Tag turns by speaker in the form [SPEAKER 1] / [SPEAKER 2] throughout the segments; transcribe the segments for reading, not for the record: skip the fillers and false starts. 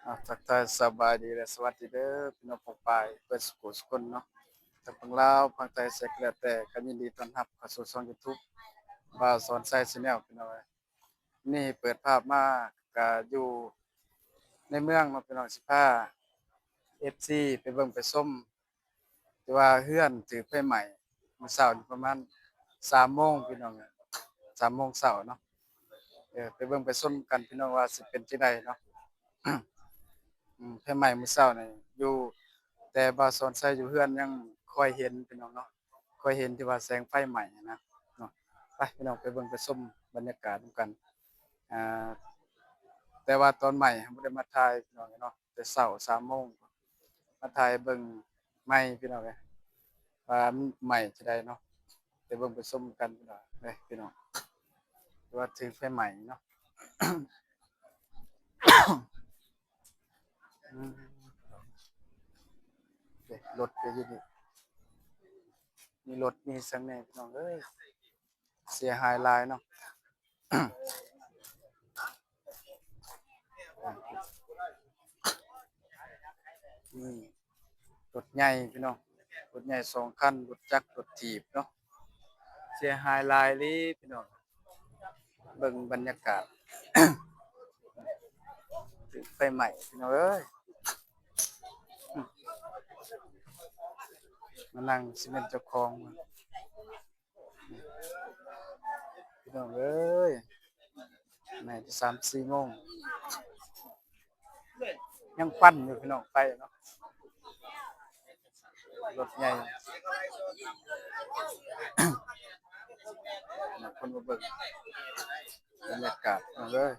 [SPEAKER 1] ทักทายสบายดีและสวัสดีเด้อพี่น้องปองปายเปิดสุขสุคนเนาะทั้งฝั่งลาวฝั่งไทยแซกแล้วแต่ก็ยินดีต้อนรับเข้าสู่ช่อง YouTube บ่าวสอนไซแนลพี่น้องเอ้ยนี่เปิดภาพมาก็อยู่ในเมืองเนาะพี่น้องสิพา FC ไปเบิ่งไปชมที่ว่าเฮือนถือไฟไหม้มื้อเช้านี่ประมาณ3โมงพี่น้องเอ้ย3โมงเช้าเนาะไปเบิ่งไปชมกันพี่น้องว่าสิเป็นจังไดเนาะ ไผไหม้มื้อเช้านี่อยู่แต่บ่าวสอนไสอยู่เฮือนยังค่อยเห็นพี่น้องเนาะค่อยเห็นที่ว่าแสงไฟไหม้อะนะเนาะไปพี่น้องไปเบิ่งไปชมบรรยากาศนำกันอ่าแต่ว่าตอนไหม้บ่ได้มาถ่ายพี่น้องเนาะแต่เช้า3โมงมาถ่ายเบิ่งไหม้พี่น้องเอ้ยว่ามันไหม้จั่งใดเนาะไปเบิ่งไปชมกันพี่น้องเด้อพี่น้องว่าถึงไฟไหม้เนาะอืมเด้รถก็อยู่นี่มีรถมีซังแหน่พี่น้องเอ้ยเสียหายหลายเนาะ นี่รถใหญ่พี่น้องรถใหญ่2คันรถจักรรถถีบเนาะเสียหายหลายอีหลีพี่น้องเบิ่งบรรยากาศถึงไฟไหม้พี่น้องเอ้ยอือมานั่งสิเป็นเจ้าของพี่น้องเอ้ยไหม้แต่3-4โมงยังควันอยู่พี่น้องไฟเนาะรถใหญ่คนมาเบิ่งบรรยากาศพี่น้องเอ้ย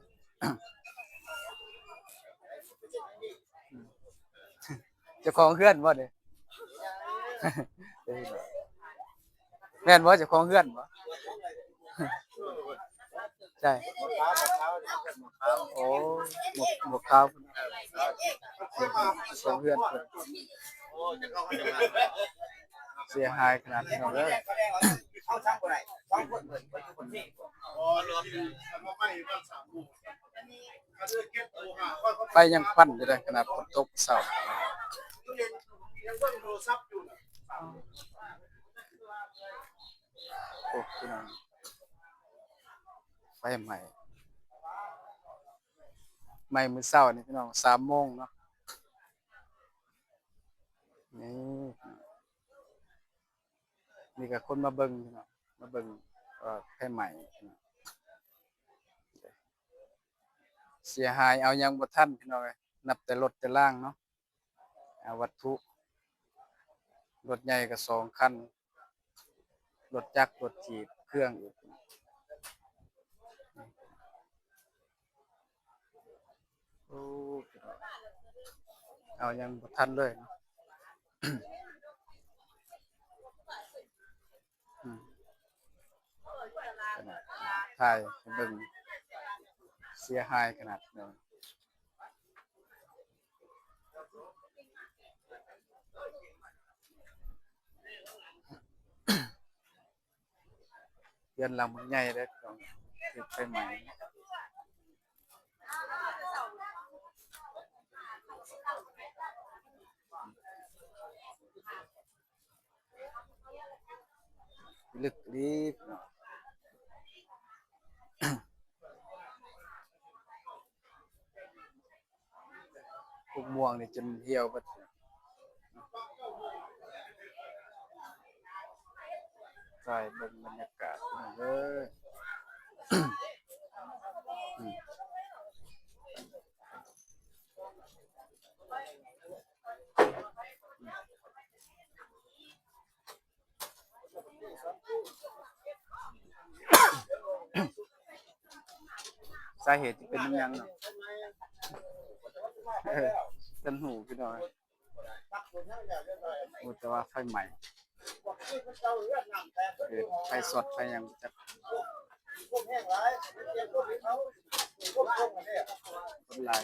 [SPEAKER 1] เจ้าของเฮือนบ่นี่แม่นบ่เจ้าของเฮือนบ่ใช่โอ้หมวกขาวเจ้าของเฮือนเพิ่นเสียหายขนาดพี่น้องเอ้ยไฟยังควันอยู่เลยขนาดฝนตกเช้าโอ้พี่น้องไฟไหม้ไหม้มื้อเช้านี่พี่น้อง3โมงเนาะนี่มีแต่คนมาเบิ่งพี่น้องมาเบิ่งว่าไฟไหม้พี่น้องเสียหายเอายังบ่ทันพี่น้องเอ้ยนับแต่รถแต่ล่างเนาะวัตถุรถใหญ่ก็2คันรถจักรรถถีบเครื่องอีกโอ้พี่น้องเอายังบ่ทันเลยเนาะอืมขนาดถ่ายให้เบิ่งเสียหายขนาดเนาะเรือนหลังมันใหญ่เด้อพี่น้องถูกไฟไหม้ลึกอีหลีพี่น้องพวกม่วงนี่จนเหี่ยวเบิดถ่ายเบิ่งบรรยากาศพี่น้องเอ้ยอืมสาเหตุที่เป็นอิหยังเนาะเออต้นหูพี่น้องโอ้แต่ว่าไฟไหม้เกิดไฟสดไฟหยังจักคนหลาย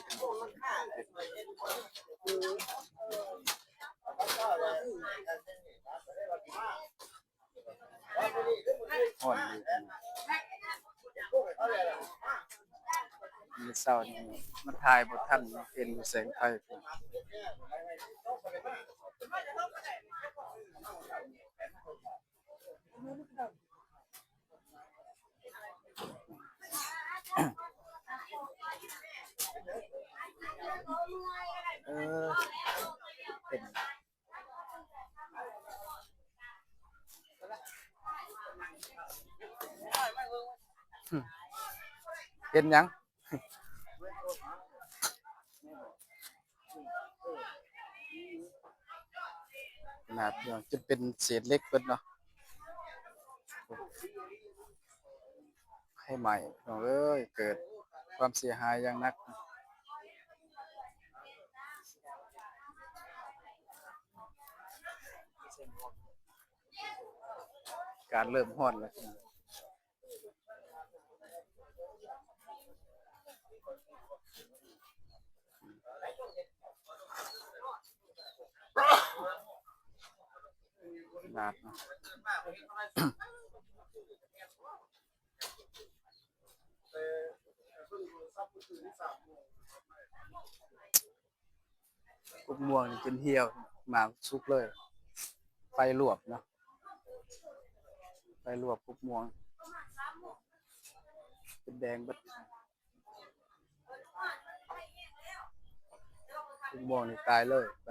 [SPEAKER 1] ฮ้อนอยู่ มื้อเช้านี่มันถ่ายบ่ทันเห็นอยู่แสงไฟพุ่นเออเป็นเห็นหยังขนาดเนาะจะเป็นเศษเหล็กเบิดเนาะให้ใหม่น้องเอ้ยเกิดความเสียหายอย่างหนักการเริ่มร้อนแล้วขนาดเนาะพวกม่วงนี่จนเหี่ยวหมากสุกเลยไฟลวกเนาะไฟลวกพวกม่วงเป็นแดงเบิดพวกม่วงนี่ตายเลยไป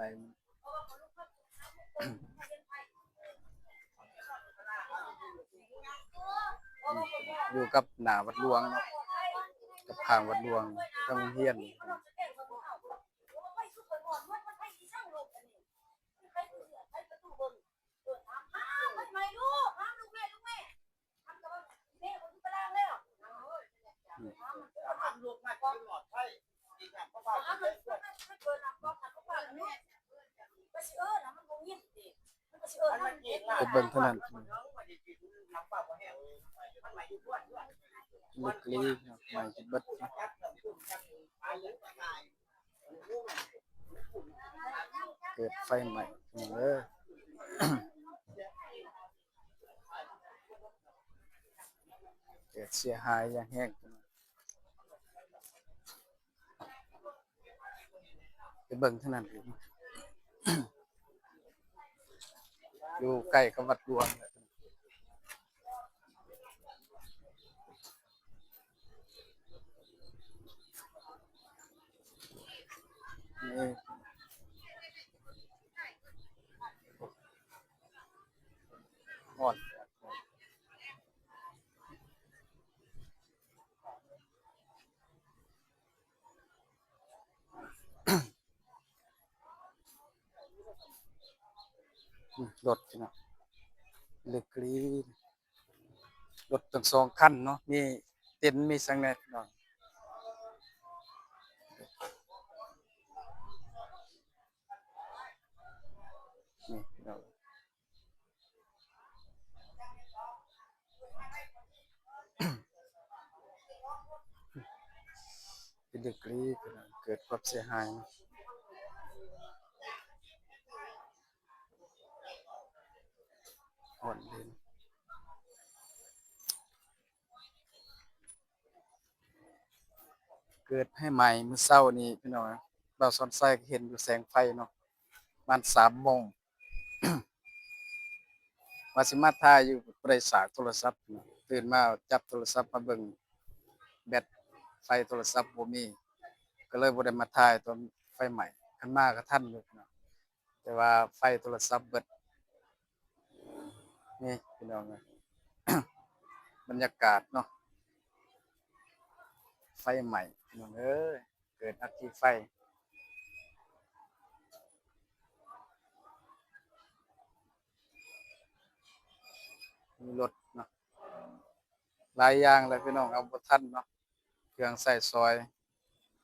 [SPEAKER 1] อยู่กับหน้าวัดหลวงเนาะกับข้างวัดหลวงทางโรงเรียนไปเบิ่งเท่านั้นลึกลี้เนาะใหม่เบิดเนาะเกิดไฟใหม่เด้อเกิดเสียหายอย่างแรงไปเบิ่งเท่านั้นเองอยู่ใกล้กับวัดหลวงนี่ฮอดรถพี่น้องลึกลี้รถทั้ง2คันเนาะมีเต็นท์มีสังแหน่พี่น้องนี่พี่น้องเป็นลึกลี้พี่น้องเกิดความเสียหายฮอดเลย เกิดให้ใหม่มื้อเช้านี้พี่น้องบ่าวสอนไส้ก็เห็นอยู่แสงไฟเนาะประมาณ3โมงว่าสิมาถ่ายอยู่บ่ได้สากโทรศัพท์เนาะตื่นมาจับโทรศัพท์มาเบิ่งแบตไฟโทรศัพท์บ่มีก็เลยบ่ได้มาถ่ายตอนไฟไหม้คันมาก็ทันอยู่พี่น้องแต่ว่าไฟโทรศัพท์เบิดนี่พี่น้องเอ้ยบรรยากาศเนาะไฟไหม้พี่น้องเอ้ยเกิดอัคคีไฟมีรถเนาะหลายอย่างเลยพี่น้องเอาบ่ทันเนาะเครื่องใช้ซอย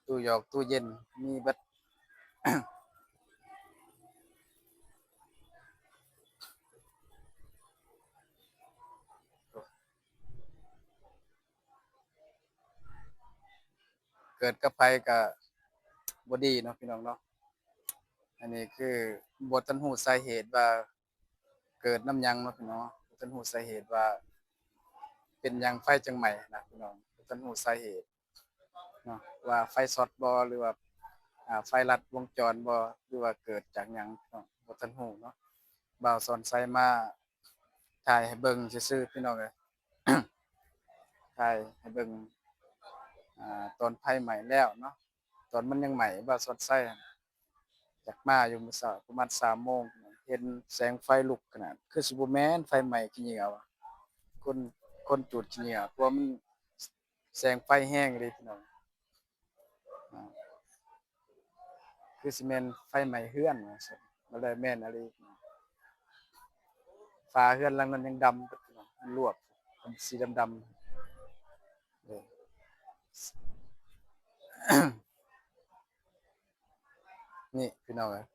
[SPEAKER 1] ตู้หยอกตู้เย็นมีเบิด เกิดกับไผก็บ่ดีเนาะพี่น้องเนาะอันนี้คือบ่ทันรู้สาเหตุว่าเกิดนำหยังเนาะพี่น้องบ่ทันรู้สาเหตุว่าเป็นหยังไฟจังไหม้นะพี่น้องบ่ทันรู้สาเหตุ เนาะว่าไฟช็อตบ่หรือว่าไฟลัดวงจรบ่หรือว่าเกิดจากหยังเนาะบ่ทันรู้เนาะบ่าวสอนไสมาถ่ายให้เบิ่งซื่อๆพี่น้องเอ้ย ถ่ายให้เบิ่งตอนไฟไหม้แล้วเนาะตอนมันยังไหม้บ่าวสอนไสจากมาอยู่มื้อเช้าประมาณ3โมงเห็นแสงไฟลุกขนาดคือสิบ่แม่นไฟไหม้ขี้เหนียวอะคนคนจุดขี้เหนียวเพราะว่ามันแสงไฟแรงอีหลีพี่น้องอาคือสิแม่นไฟไหม้เรือนว่าซั่นบ่ได้แม่นอะลีฝาเรือนหลังนั้นยังดำเบิดพี่น้องมันลวกเป็นสีดำๆเด้อ นี่พี่น้องเอ้ย